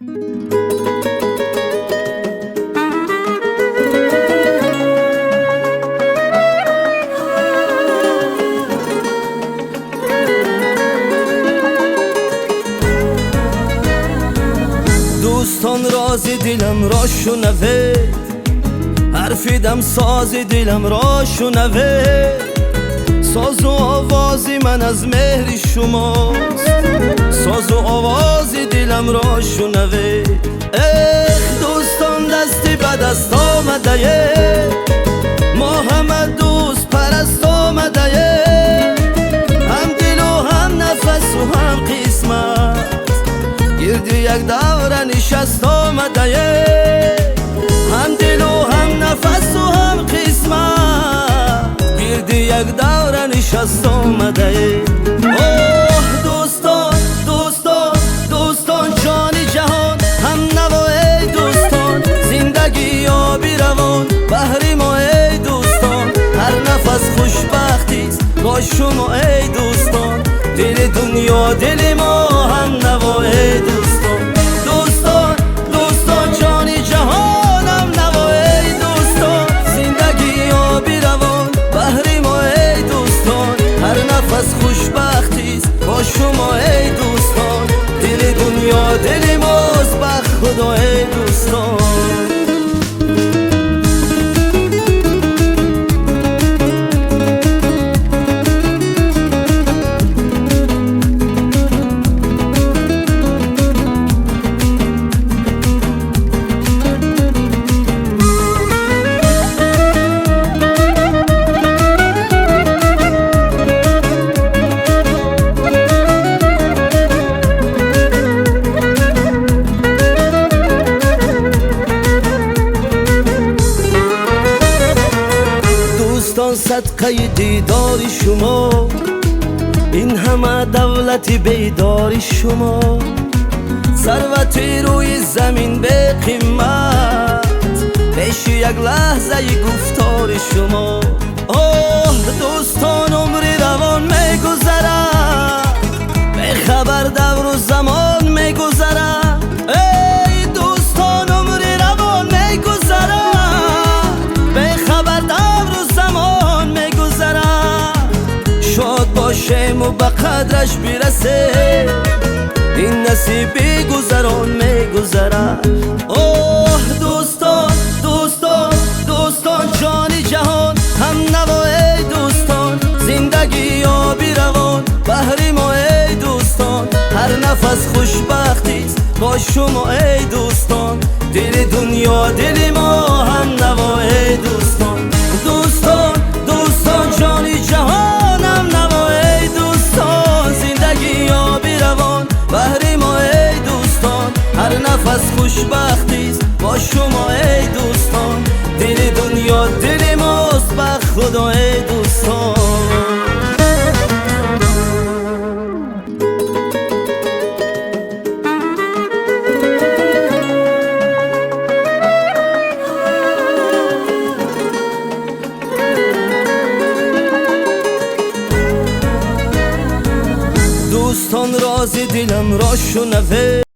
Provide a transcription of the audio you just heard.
دوستان رازی دلم را شنوید، حرفیدم سازی دلم را شنوید. ساز و آوازی من از مهر شماست، ساز و آوازی دلم را شنوید. دوستان دستی به دست آمده، ما همه دوست پرست آمده، هم دل و هم نفس و هم قسمت، گردی یک دور نشست آمده، هم دل و هم نفس و هم قسمت، گردی یک دور نشست آمده. اوه دوستان دوستان دوستان جان جهان، هم نوای دوستان، زندگی یابی روان بهر ما ای دوستان. هر نفس خوشبختیست با شما ای دوستان، دل دنیا دل ما هم نوای دوستان. دوستان دوستان جان جهان، هم نوای دوستان، زندگی یابی روان بهر ما ای دوستان. هر نفس خوشبختیست با شما ای دوستان، دل دنیا دل ماست بخ خدا ای دوستان. صدقه دیدار شما، این همه دولت بیدار شما، ثروت روی زمین به قیمت، پیش یک لحظه گفتار شما. اوه دوستان عمری روان میگذرد، به خبر دور و زمان میگذرد. ای دوستان عمری روان میگذرد، به خبر دور و زمان میگذرد. شاد باشیم و به قدرش برسه، این نصیبی گذران میگذرد. اوه دوستان دوستان دوستان جان جهان، هم نوای دوستان، زندگی یابی روان بهر ما ای دوستان. هر نفس خوشبختیست با شما ای دوستان، دل دنیا دل ما هم نوای دوستان. دوستان دوستان جان جهان، هم نوای دوستان، زندگی یابی روان بهر ما ای دوستان. هر نفس خوشبختیست با شما ای دوستان، دل دنیا دل ماست بخ خدا ای دوستان. دوستان رازی دلم را شنوید.